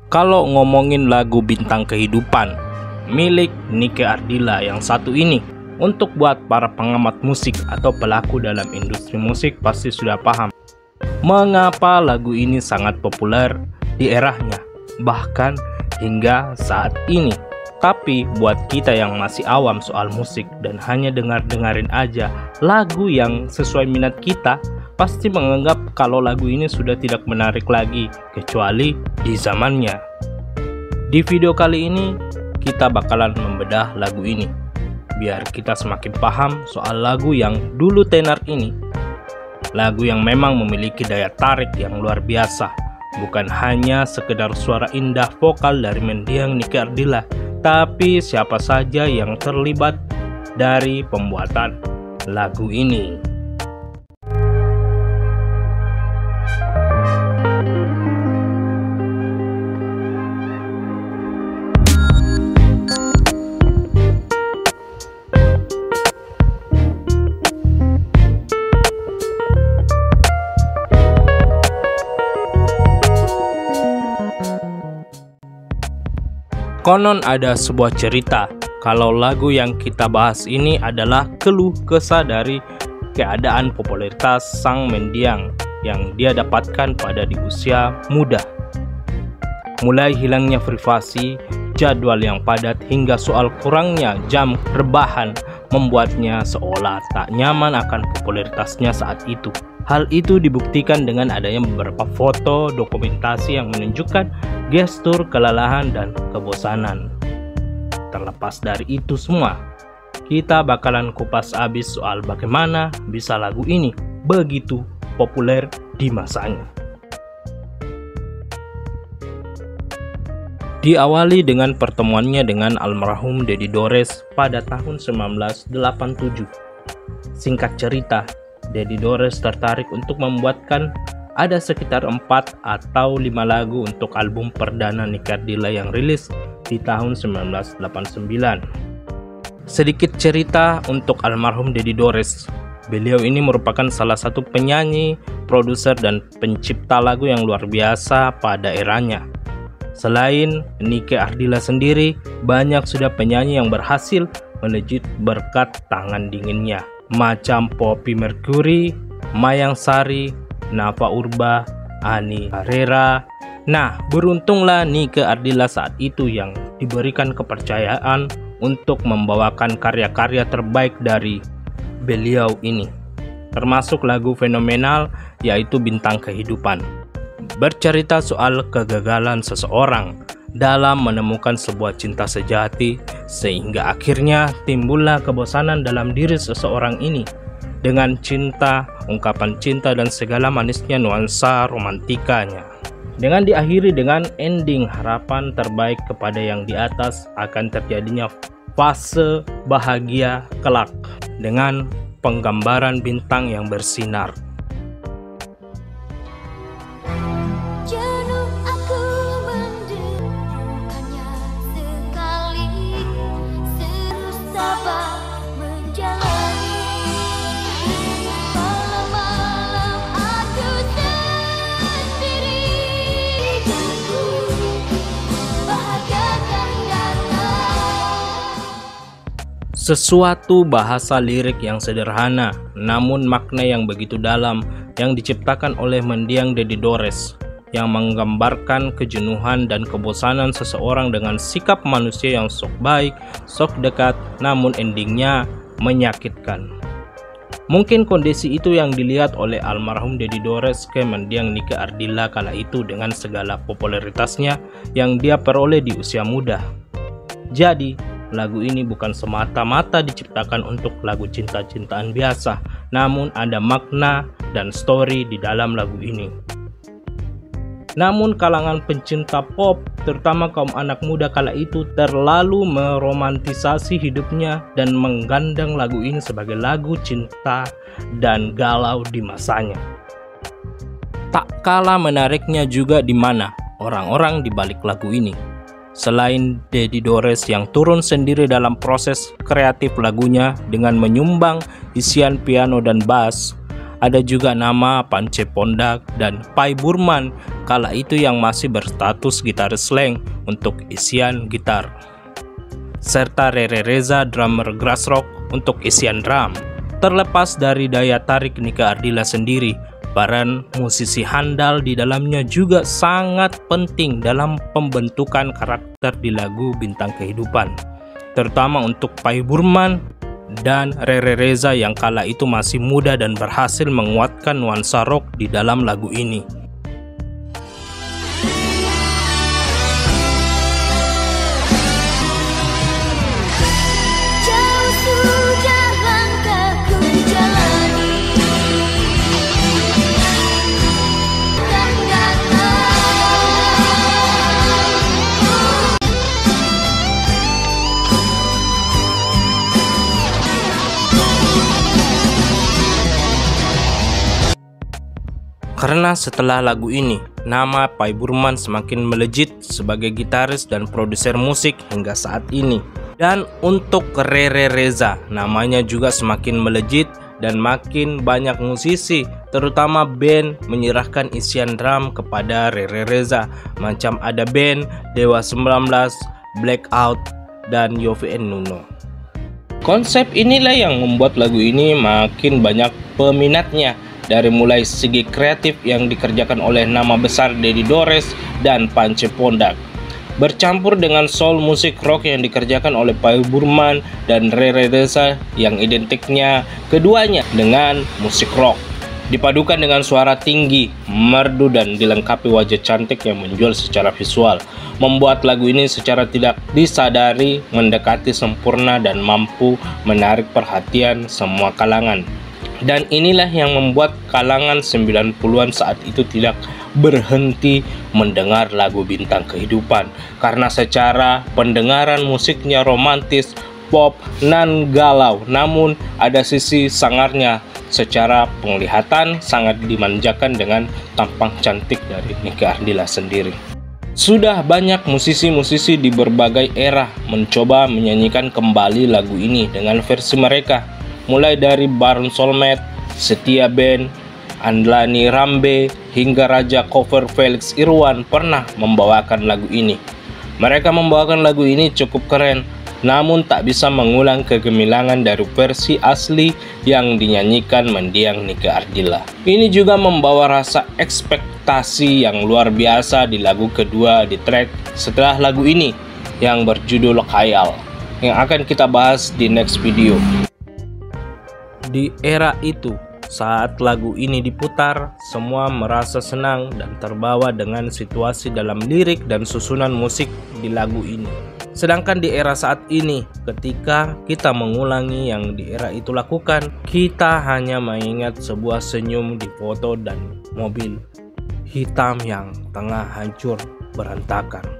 Kalau ngomongin lagu Bintang Kehidupan milik Nike Ardilla yang satu ini, untuk buat para pengamat musik atau pelaku dalam industri musik pasti sudah paham mengapa lagu ini sangat populer di eranya, bahkan hingga saat ini. Tapi buat kita yang masih awam soal musik dan hanya dengerin aja lagu yang sesuai minat kita, pasti menganggap kalau lagu ini sudah tidak menarik lagi kecuali di zamannya. Di video kali ini kita bakalan membedah lagu ini biar kita semakin paham soal lagu yang dulu tenar ini. Lagu yang memang memiliki daya tarik yang luar biasa, bukan hanya sekedar suara indah vokal dari mendiang Nike Ardilla, tapi siapa saja yang terlibat dari pembuatan lagu ini. Konon ada sebuah cerita kalau lagu yang kita bahas ini adalah keluh kesah dari keadaan popularitas sang mendiang yang dia dapatkan pada di usia muda. Mulai hilangnya privasi, jadwal yang padat, hingga soal kurangnya jam rebahan membuatnya seolah tak nyaman akan popularitasnya saat itu. Hal itu dibuktikan dengan adanya beberapa foto dokumentasi yang menunjukkan gestur kelelahan dan kebosanan. Terlepas dari itu semua, kita bakalan kupas habis soal bagaimana bisa lagu ini begitu populer di masanya. Diawali dengan pertemuannya dengan almarhum Dedi Dores pada tahun 1987. Singkat cerita, Dedi Dores tertarik untuk membuatkan ada sekitar 4 atau 5 lagu untuk album perdana Nike Ardilla yang rilis di tahun 1989. Sedikit cerita untuk almarhum Dedi Dores. Beliau ini merupakan salah satu penyanyi, produser, dan pencipta lagu yang luar biasa pada eranya. Selain Nike Ardilla sendiri, banyak sudah penyanyi yang berhasil melejit berkat tangan dinginnya, macam Poppy Mercury, Mayang Sari, Nafa Urba, Ani Carrera. Nah, beruntunglah Nike Ardilla saat itu yang diberikan kepercayaan untuk membawakan karya-karya terbaik dari beliau ini, termasuk lagu fenomenal yaitu Bintang Kehidupan. Bercerita soal kegagalan seseorang dalam menemukan sebuah cinta sejati, sehingga akhirnya timbullah kebosanan dalam diri seseorang ini dengan cinta, ungkapan cinta, dan segala manisnya nuansa romantikanya. Dengan diakhiri dengan ending harapan terbaik kepada yang di atas akan terjadinya fase bahagia kelak dengan penggambaran bintang yang bersinar. Sesuatu bahasa lirik yang sederhana, namun makna yang begitu dalam yang diciptakan oleh mendiang Dedi Dores, yang menggambarkan kejenuhan dan kebosanan seseorang dengan sikap manusia yang sok baik, sok dekat, namun endingnya menyakitkan. Mungkin kondisi itu yang dilihat oleh almarhum Dedi Dores ke mendiang Nike Ardilla kala itu dengan segala popularitasnya yang dia peroleh di usia muda. Jadi, lagu ini bukan semata-mata diciptakan untuk lagu cinta-cintaan biasa, namun ada makna dan story di dalam lagu ini. Namun kalangan pencinta pop, terutama kaum anak muda kala itu, terlalu meromantisasi hidupnya dan menggandeng lagu ini sebagai lagu cinta dan galau di masanya. Tak kalah menariknya juga di mana orang-orang di balik lagu ini. Selain Dedi Dores yang turun sendiri dalam proses kreatif lagunya dengan menyumbang isian piano dan bass, Ada juga nama Pance Pondak dan Pai Burman kala itu yang masih berstatus gitaris slang untuk isian gitar, serta Rere Reza drummer Grassrock untuk isian drum. Terlepas dari daya tarik Nike Ardilla sendiri, peran musisi handal di dalamnya juga sangat penting dalam pembentukan karakter di lagu Bintang Kehidupan, terutama untuk Pai Burman dan Rere Reza yang kala itu masih muda dan berhasil menguatkan nuansa rock di dalam lagu ini. Karena setelah lagu ini, nama Pai Burman semakin melejit sebagai gitaris dan produser musik hingga saat ini. Dan untuk Rere Reza, namanya juga semakin melejit dan makin banyak musisi, terutama band, menyerahkan isian drum kepada Rere Reza. Macam ada band Dewa 19, Blackout, dan Yofi Nuno. Konsep inilah yang membuat lagu ini makin banyak peminatnya. Dari mulai segi kreatif yang dikerjakan oleh nama besar Dedi Dores dan Pance Pondak, bercampur dengan soul musik rock yang dikerjakan oleh Pai Burman dan Rere Reza yang identiknya keduanya dengan musik rock, dipadukan dengan suara tinggi, merdu dan dilengkapi wajah cantik yang menjual secara visual, membuat lagu ini secara tidak disadari mendekati sempurna dan mampu menarik perhatian semua kalangan. Dan inilah yang membuat kalangan 90-an saat itu tidak berhenti mendengar lagu Bintang Kehidupan, karena secara pendengaran musiknya romantis, pop, nan galau, namun ada sisi sangarnya. Secara penglihatan sangat dimanjakan dengan tampang cantik dari Nike Ardilla sendiri. Sudah banyak musisi-musisi di berbagai era mencoba menyanyikan kembali lagu ini dengan versi mereka, mulai dari Baron Solmed, Setia Band, Andlani Rambe, hingga Raja Cover Felix Irwan pernah membawakan lagu ini. Mereka membawakan lagu ini cukup keren, namun tak bisa mengulang kegemilangan dari versi asli yang dinyanyikan mendiang Nike Ardilla. Ini juga membawa rasa ekspektasi yang luar biasa di lagu kedua di track setelah lagu ini yang berjudul Khayal, yang akan kita bahas di next video. Di era itu, saat lagu ini diputar, semua merasa senang dan terbawa dengan situasi dalam lirik dan susunan musik di lagu ini. Sedangkan di era saat ini, ketika kita mengulangi yang di era itu lakukan, kita hanya mengingat sebuah senyum di foto dan mobil hitam yang tengah hancur berantakan.